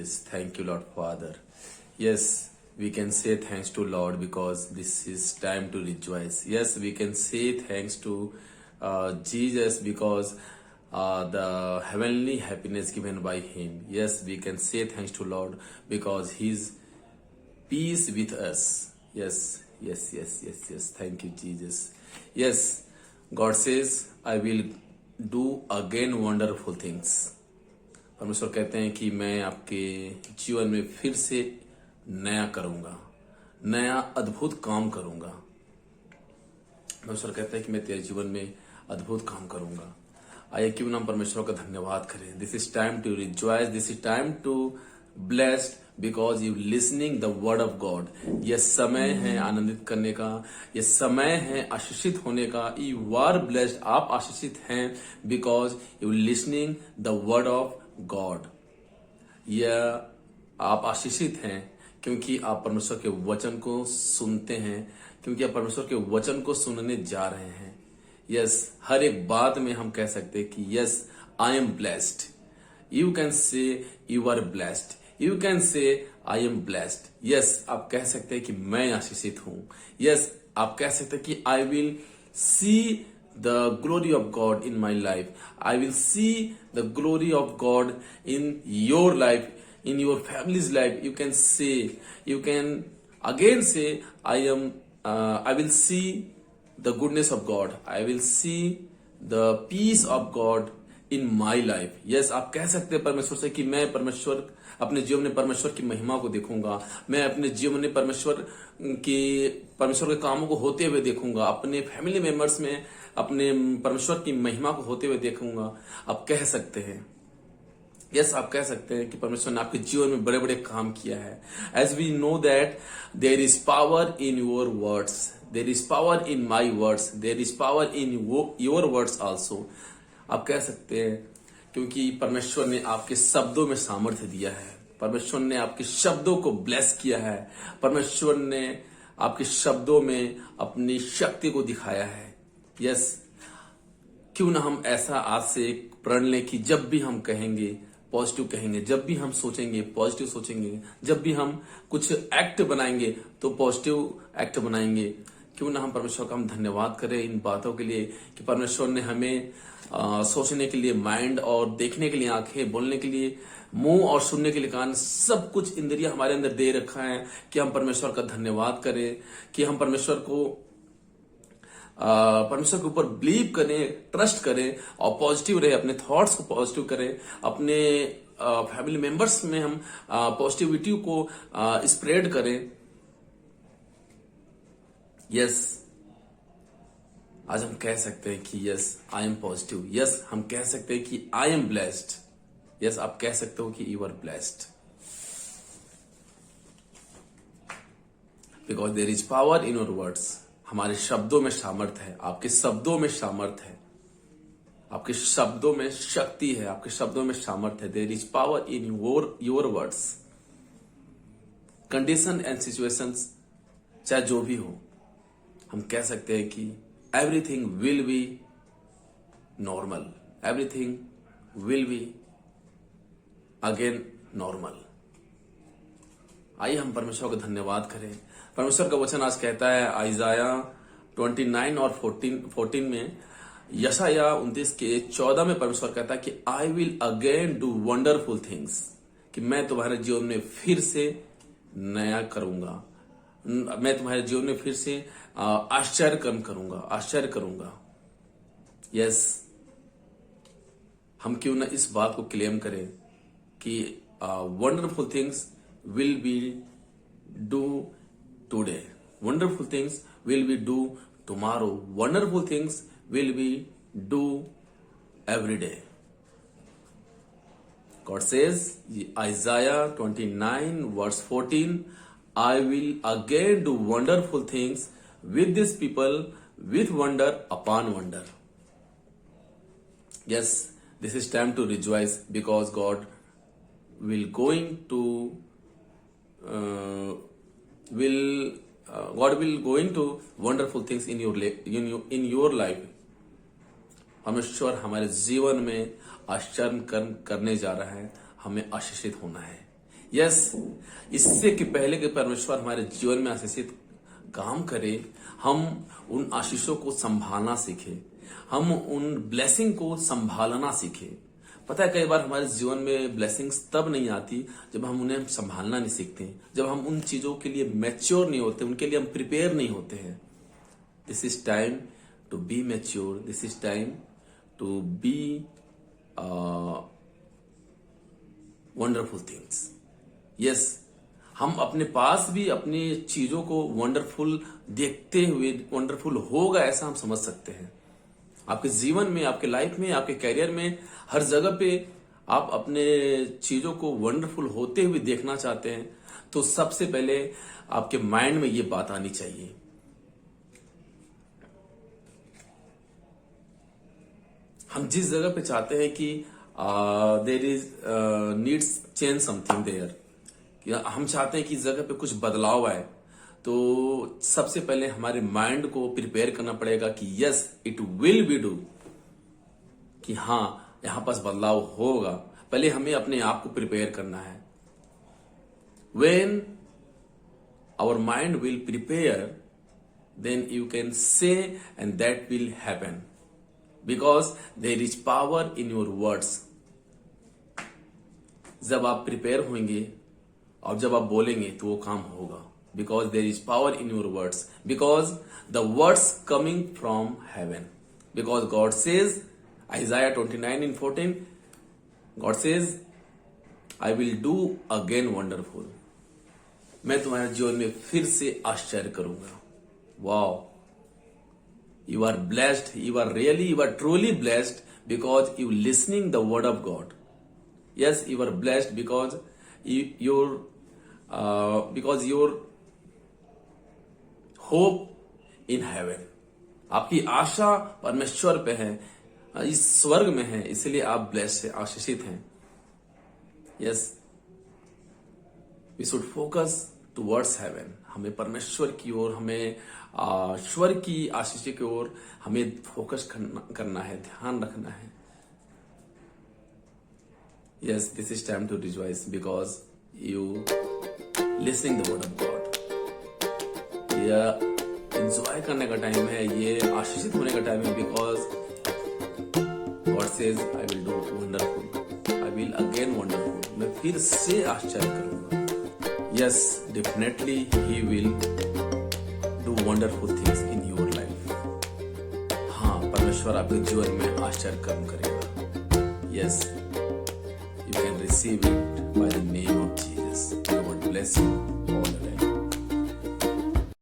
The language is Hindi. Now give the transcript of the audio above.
Jesus. Thank you, Lord Father. Yes, we can say thanks to Lord because this is time to rejoice. Yes, we can say thanks to Jesus because the heavenly happiness given by Him. Yes, we can say thanks to Lord because His peace with us. Yes. Thank you, Jesus. Yes, God says, I will do again wonderful things. परमेश्वर कहते हैं कि मैं आपके जीवन में फिर से नया करूंगा, नया अद्भुत काम करूंगा। परमेश्वर कहते हैं कि मैं तेरे जीवन में अद्भुत काम करूंगा। आइए क्यों ना हम परमेश्वर का धन्यवाद करें। This is time to rejoice, this is time to blessed because you listening the word of God. यह समय है आनंदित करने का, यह समय है आशीषित होने का। यू आर ब्लेस्ड, आप आशीषित हैं because you listening the word of God. यह आप आशीषित हैं क्योंकि आप परमेश्वर के वचन को सुनते हैं, क्योंकि आप परमेश्वर के वचन को सुनने जा रहे हैं। यस, हर एक बात में हम कह सकते हैं कि yes, I am blessed. You can say you are blessed, you can say I am blessed. Yes, आप कह सकते हैं कि मैं आशीषित हूं। यस, आप कह सकते हैं कि I will see the glory of God in my life. I will see the glory of God in your life, in your family's life. You can say, you can again say, I will see the goodness of God. I will see the peace of God in my life. Yes, आप कह सकते हैं परमेश्वर से कि मैं परमेश्वर अपने जीवन में परमेश्वर की महिमा को देखूंगा। मैं अपने जीवन में परमेश्वर के कामों को होते हुए देखूंगा। अपने फैमिली मेंबर्स में अपने परमेश्वर की महिमा को होते हुए देखूंगा। आप कह सकते हैं, यस, आप कह सकते हैं कि परमेश्वर ने आपके जीवन में बड़े बड़े काम किया है। As we know that there is power in your words, there is power in my words, there is power in your words also. आप कह सकते हैं क्योंकि परमेश्वर ने आपके शब्दों में सामर्थ्य दिया है। परमेश्वर ने आपके शब्दों को ब्लेस किया है। परमेश्वर ने आपके शब्दों में अपनी शक्ति को दिखाया है। यस, क्यों ना हम ऐसा आज से एक प्रण लें कि जब भी हम कहेंगे पॉजिटिव कहेंगे, जब भी हम सोचेंगे पॉजिटिव सोचेंगे, जब भी हम कुछ एक्ट बनाएंगे तो पॉजिटिव एक्ट बनाएंगे। क्यों ना हम परमेश्वर का हम धन्यवाद करें इन बातों के लिए कि परमेश्वर ने हमें सोचने के लिए माइंड और देखने के लिए आंखें, बोलने के लिए मुंह और सुनने के लिए कान, सब कुछ इंद्रिय हमारे अंदर दे रखा है कि हम परमेश्वर का धन्यवाद करें, कि हम परमेश्वर के ऊपर बिलीव करें, ट्रस्ट करें और पॉजिटिव रहे, अपने थॉट्स को पॉजिटिव करें, अपने फैमिली मेंबर्स में हम पॉजिटिविटी को स्प्रेड करें। यस, आज हम कह सकते हैं कि yes, I M positive. Yes, हम कह सकते हैं कि आई एम ब्लेस्ड। यस, आप कह सकते हो कि you are blessed because there is power in your words. हमारे शब्दों में सामर्थ है, आपके शब्दों में सामर्थ है, आपके शब्दों में शक्ति है, आपके शब्दों में सामर्थ है। There is power in your words. Condition and situations चाहे जो भी हो, हम कह सकते हैं कि everything will be normal, everything will be again normal. आइए हम परमेश्वर का धन्यवाद करें। परमेश्वर का वचन आज कहता है आइजाया 29 और 14 में, यशाया 29:14 में परमेश्वर कहता है कि I will again do wonderful things, कि मैं तुम्हारे जीवन में फिर से नया करूंगा, मैं तुम्हारे जीवन में फिर से आश्चर्य करूंगा। यस, हम क्यों ना इस बात को क्लेम करें कि wonderful things will be do today, wonderful things will be do tomorrow, wonderful things will be do every day. God says, Isaiah 29 verse 14, I will again do wonderful things with these people, with wonder upon wonder. Yes, this is time to rejoice because God will going to wonderful things in your life. परमेश्वर हमारे जीवन में आश्चर्य कर्म करने जा रहा है, हमें आशीषित होना है। यस, इससे कि पहले कि परमेश्वर हमारे जीवन में आशीषित काम करे, हम उन आशीषों को संभालना सीखे, हम उन ब्लेसिंग को संभालना सीखे। पता है, कई बार हमारे जीवन में ब्लेसिंग्स तब नहीं आती जब हम उन्हें संभालना नहीं सीखते, जब हम उन चीजों के लिए मैच्योर नहीं होते, उनके लिए हम प्रिपेयर नहीं होते हैं। This is time to be mature, this is time to be wonderful things. Yes, हम अपने पास भी अपनी चीजों को वंडरफुल देखते हुए वंडरफुल होगा ऐसा हम समझ सकते हैं। आपके जीवन में, आपके लाइफ में, आपके कैरियर में, हर जगह पे आप अपने चीजों को वंडरफुल होते हुए देखना चाहते हैं, तो सबसे पहले आपके माइंड में ये बात आनी चाहिए। हम जिस जगह पे चाहते हैं कि there is needs change something there, हम चाहते हैं कि इस जगह पे कुछ बदलाव आए, तो सबसे पहले हमारे माइंड को प्रिपेयर करना पड़ेगा कि yes it will be do, कि हाँ यहां पास बदलाव होगा। पहले हमें अपने आप को प्रिपेयर करना है। When our mind will prepare, then you can say and that will happen, because there is power in your words. जब आप प्रिपेयर होंगे और जब आप बोलेंगे तो वो काम होगा, because there is power in your words, because the words coming from heaven, because God says, Isaiah 29:14, God says, I will do again wonderful, मैं तुम्हारे जीवन में फिर से आश्चर्य करूंगा। Wow, you are blessed, you are truly blessed because you listening the word of God. Yes, you are blessed because your hope in heaven, आपकी आशा परमेश्वर पे है, इस स्वर्ग में है, इसलिए आप ब्लेस्ड है, आशीषित हैं। Yes, we should focus towards heaven. हमें परमेश्वर की ओर, हमें स्वर्ग की आशीष की ओर हमें फोकस करना है, ध्यान रखना है। Yes, this is time to rejoice because you listening the word of God. ये एंजॉय करने का टाइम है, ये आशीषित होने का टाइम है, because God says I will do wonderful, I will again wonderful, मैं फिर से आश्चर्य करूंगा। Yes, definitely he will do wonderful things in your life. हाँ, परमेश्वर आपके जीवन में आश्चर्य कर्म करेगा। Yes, you can receive it by the name of Jesus. God bless you.